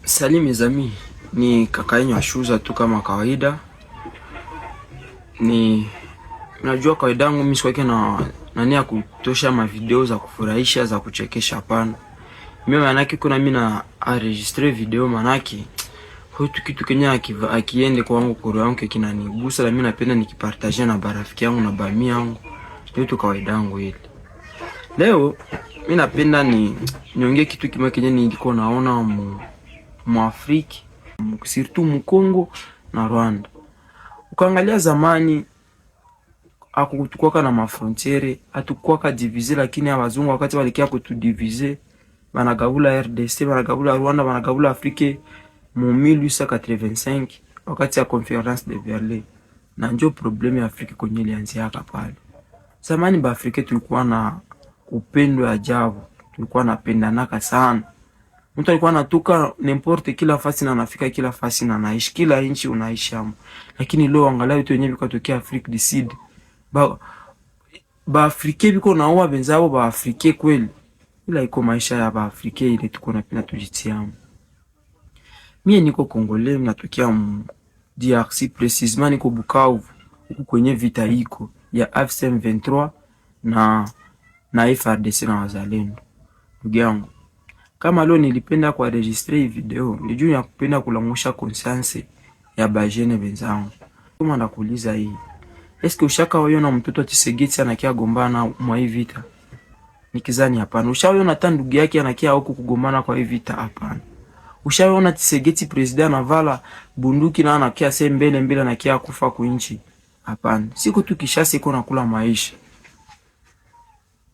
Salut mes amis, ni kaka yenu Ashuza tu kama kawaida. Ni najua kawaida yangu mimi sikwake na nani ya kutosha ma video za kufurahisha za kuchekesha hapana. Mimi manake kuna mimi na enregistre video manake hutu kitu Kenya akiende kwangu koro yangu kinanigusa na mimi napenda nikipartage na barafiki yangu na bami yangu. Ndio tu kawaida yangu ile. Leo mimi napenda niongee kitu kimoja Kenya nilikuwa naona Afrika, surtout mu Congo na Rwanda. Ukaangalia zamani akukutukoka na mafrontiere, atukuwa diviser, lakini abazungu wakati walikia kutudiviser, banagabula RDC, banagabula Rwanda, banagabula Afrika mu 1885 wakati ya Conference de Berlin. Na ndio problemi ya Afrika kwenye ilianzia pale. Zamani ba Afrika tulikuwa na upendo ajabu, tulikuwa napendanaka sana. Mtu alikuwa anatoka n'importe kila fasi na anafika kila fasi na anaishi kila nchi unaishi hapo. Lakini leo angalau vitu wenyewe vikatokea Afrika du Sud. Ba Afrika biko naoa benzao ba Afrika kweli. Ila iko maisha ya ba Afrika ile tuko napenda tujitia. Mimi niko Kongole natokea DRC precisement niko Bukavu huko kwenye vita iko ya AFC/M23 na FARDC na wazalendo. Ndugu yangu, kama leo nilipenda kwa registre hii video, ni juu ya kupenda kulangusha conscience ya bajene benzangu. Kama nakuuliza hii, eske ushaka waiona mtoto Tshisekedi anakia gombana mwa hii vita? Nikizani hapana. Ushaona hata ndugu yake anakia huko kugombana kwa hii vita? Hapana. Ushaona Tshisekedi president anavala bunduki na anakia mbele anakia kufa kwa nchi? Hapana. Siku tu Kishasa iko nakula maisha.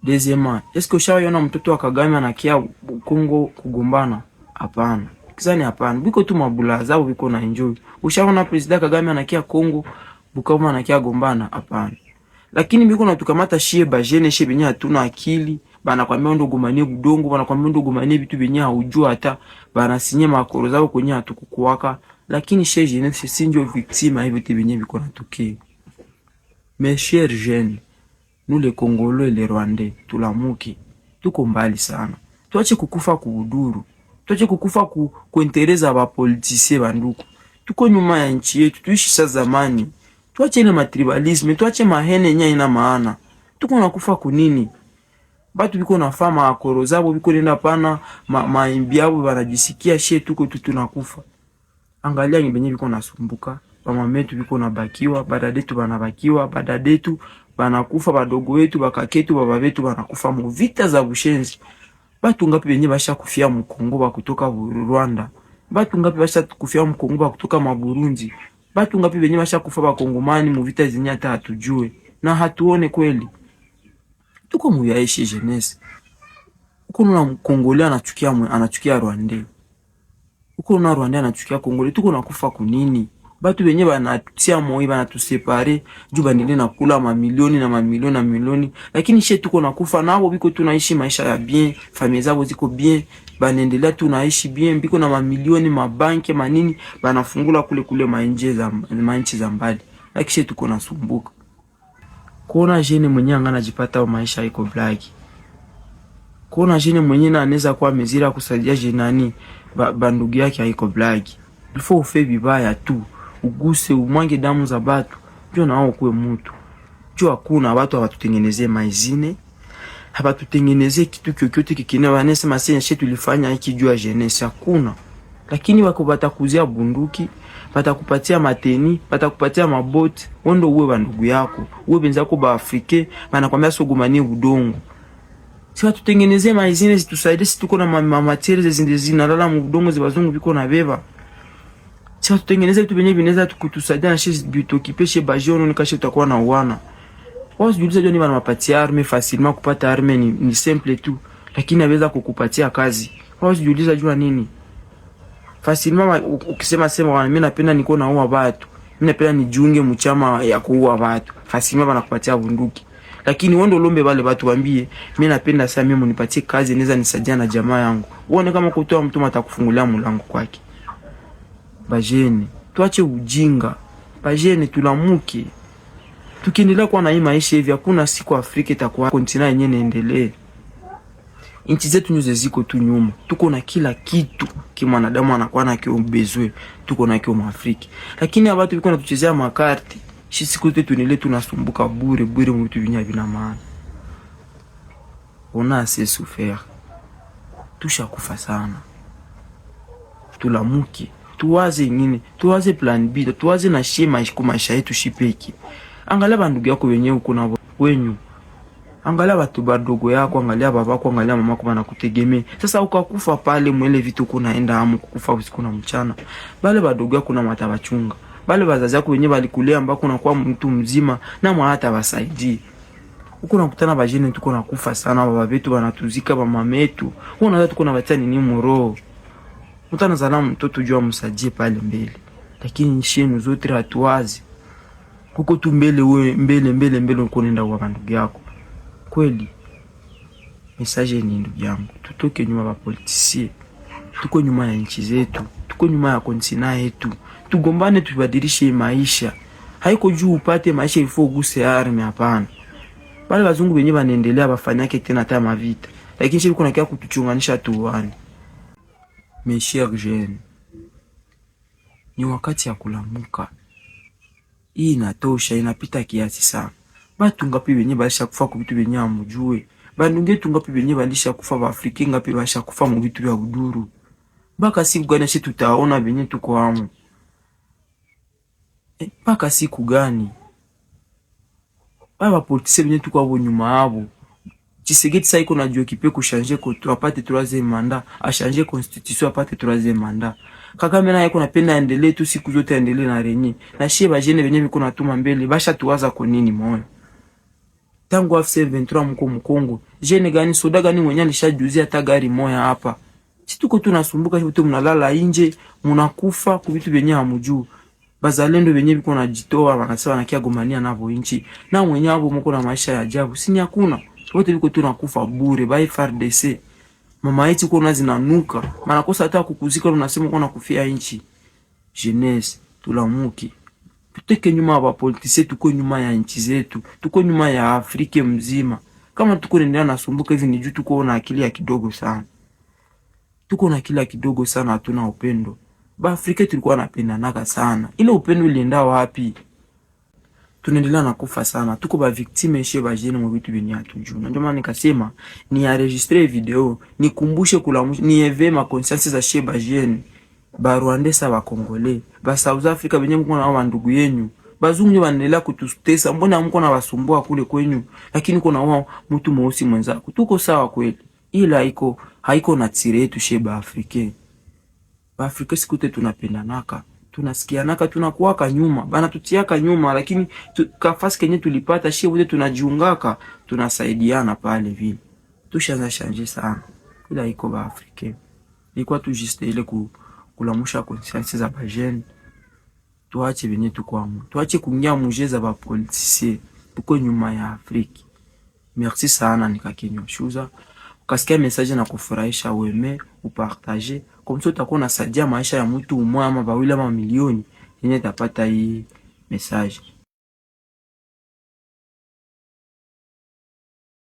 Deuxièmement, est-ce que ushaona mtoto wa Kagame anakia Kongo kugombana? Hapana. Kizani hapana. Biko tu mabula zao biko na enjoy. Ushaona president Kagame anakia Kongo Bukavu anakia gombana? Hapana. Lakini biko natukamata shie bajene shie benya hatuna akili, bana kwambia ndo gomanie budongo, bana kwambia ndo gomanie vitu benya hujua hata bana sinye makoro zao kwenye hatukukuwaka, lakini shie jeunesse sinjo victime hivi vitu benya biko natokea. Mes chers jeunes, nous les Congolais et les Rwandais, tulamuki, tuko mbali sana. Tuache kukufa kuhuduru. Tuache kukufa kuentereza ba politiciens banduku. Tuko nyuma ya nchi yetu, tuishi sa zamani. Tuache ile matribalisme, tuache mahene nya ina maana. Tuko nakufa kunini? Batu biko nafama akoro zabo biko nenda pana maimbi yabo banajisikia shie tuko tunakufa. Angalia ngibenye biko nasumbuka. Mama metu biko nabakiwa, badadetu banabakiwa, badadetu banakufa, badogo wetu, bakaketu, baba betu banakufa mu vita za bushenzi. Batu ngapi benye basha kufia mu Kongo ba kutoka Rwanda? Batu ngapi basha kufia mu Kongo ba kutoka Burundi? Batu ngapi benye basha kufa ba Kongomani mu vita zenye hata hatujue na hatuone kweli? Tuko mu yaishi jeunesse. Uko na Mkongole anachukia Rwanda. Uko na Rwanda anachukia Kongole. Tuko nakufa kunini? Batu benye banatia moi banatusepare juu bandile na kula mamilioni na mamilioni na milioni, lakini she tuko nakufa nao biko tunaishi maisha ya bien, familia zao ziko bien, banendelea tunaishi bien, biko na mamilioni mabanki manini banafungula kule manchi za mbali, lakini she tuko nasumbuka. Kuona jene mwenye angana jipata maisha iko black. Kuona jene mwenye na anaweza kuwa mezira kusaidia jenani bandugu yake haiko black. Ilifo ufe bibaya tu, uguse umwange damu za batu, ndio nao kuwe mtu. Jua hakuna watu hawatutengenezee maizine, hawatutengenezee kitu kyokyote kikine wanasema sasa shetu tulifanya hiki jua jeunesse hakuna. Lakini wako batakuzia bunduki, batakupatia mateni, batakupatia maboti, wondo uwe bandugu yako, uwe benzako ba Afrika, banakwambia sogomanie udongo. Si watutengenezee maizine zitusaidie, si tuko na materials zinalala mu udongo zibazungu biko na beba. Si watutengeneze vitu benye vinaweza kutusaidia na shezi bitokipeshe bajono nikashe utakuwa na uwana. Wao sijuliza joni bana mapatia arme facilement, kupata arme ni simple tu, lakini aweza kukupatia kazi. Wao sijuliza jua nini? Facilement ukisema mimi napenda niko na uwa watu. Mimi napenda nijiunge mchama ya kuua watu. Facilement banakupatia bunduki. Lakini wondo lombe wale watu waambie mimi napenda sasa mimi mnipatie kazi inaweza nisaidia na jamaa yangu. Uone kama kutoa mtu atakufungulia mlango kwake. Bajene, tuache ujinga. Bajene tulamuke. Tukiendelea kuwa na hii maisha hivi hakuna siku Afrika itakuwa kontinent yenyewe inaendelea. Inchi zetu nyo ziko tu nyuma. Tuko na kila kitu kimwanadamu anakuwa na kio bezwe. Tuko na kio Afrika. Lakini watu biko natuchezea makarti. Shi siku zote tunile tunasumbuka bure mwitu vinya vina maana. On a assez souffert. Tusha kufa sana. Tulamuke. Tuwaze nini? Tuwaze plan B. Tuwaze na shema maisha yetu shipeki. Angalia bandugu yako wenyewe uko na wenyu. Angalia watu badogo yako, angalia babako, angalia mamako banakutegemea. Sasa ukakufa pale mwele vitu kunaenda amu kukufa usiku na mchana. Bale badogo yako na matabachunga. Bale bazazi yako wenyewe balikulea ambako unakuwa mtu mzima na hata wasaidie. Uko nakutana bajene tuko nakufa sana, baba betu banatuzika, mama yetu. Unaona tuko na batani ni muro. Mtana zana mtoto jua msaidie pale mbele. Lakini nshenu zote hatuwazi. Kuko tu mbele mbele uko nenda kwa bandugu yako. Kweli message ni ndugu yangu, tutoke nyuma ba politisi, tuko nyuma ya nchi zetu, tuko nyuma ya kontina yetu, tugombane tubadilishe maisha. Haiko juu upate maisha ifo uguse arme, hapana. Bale bazungu benye banaendelea bafanyake tena hata mavita, lakini sisi kuna kia kutuchunganisha tuwane. Mes chers jeunes, ni wakati ya kulamuka. Hii inatosha, inapita kiasi sana. Batu ngapi benye balisha kufa ku bitu benye amujue. Bandunge tungapi benye balisha kufa ba Afrika ngapi balisha kufa mu bitu bya buduru. Baka siku gani sisi tutaona benye tuko hamu? Baka siku gani? Baba politisi benye tuko abo nyuma abo. Tshisekedi sasa iko na juu kipe ku changer ko tu apate 3e mandat, a changer constitution apate 3e mandat. Kagame na yako napenda endelee tu siku zote endelee na renyi. Na shie ba jene benye biko natuma mbele, basha tuwaza kwa nini moyo? Tangu FC23 mko Mkongo, jene gani soda gani mwenye alishajuzia hata gari moya hapa. Si tuko tunasumbuka wote, mnalala nje, mnakufa kwa vitu vyenye hamujuu. Bazalendo benye biko najitoa wanasema wanakia gomania navo inchi. Na mwenye hapo mko na maisha ya ajabu. Sini hakuna. Wote biko tunakufa bure ba FARDC. Mama yetu kuna zinanuka. Manakosa hata kukuzika unasema kuna kufia inchi. Jeunesse, tulamuki. Tuteke nyuma wa politisi, tuko nyuma ya nchi zetu, tuko nyuma ya Afrika mzima. Kama tuko nendea nasumbuka hivi ni juu tuko na akili ya kidogo sana. Tuko na akili ya kidogo sana, hatuna upendo. Ba Afrika tulikuwa napendanaka sana. Ile upendo ilienda wapi? Tunaendelea na kufa sana. Tuko ba victime chez ba jene mu vitu vyenye hatujui. Ndio maana nikasema ni enregistrer video, nikumbushe kulamusha, ni eve ma conscience za chez ba jene. Ba Rwandesa, ba Kongole, ba South Africa benye mko na wa ndugu yenu. Bazungu ndio wanaendelea kututesa. Mbona mko na wasumbua kule kwenyu? Lakini kuna wao mtu mweusi mwenzako. Tuko sawa kweli. Ila haiko na tire yetu sheba Afrika. Ba Afrika sikute tunapendanaka. Tunasikianaka, tunakuwaka nyuma. Bana tutiaka nyuma, lakini kafasi kenye tulipata shie wote tunajiungaka, tunasaidiana pale vile. Tushaanza changer sana. Ila iko ba Afrika. Ilikuwa tu juste ile kulamusha conscience za bajene. Tuache benye tukwamu. Tuache kuingia mujeza ba politisi. Tuko nyuma ya Afrika. Merci sana nikakenyo shuza. Ukasikia message na kufurahisha, ueme, upartage. Comme ça utakuwa unasaidia maisha ya mtu mmoja ama bawili ama milioni yenye tapata hii message.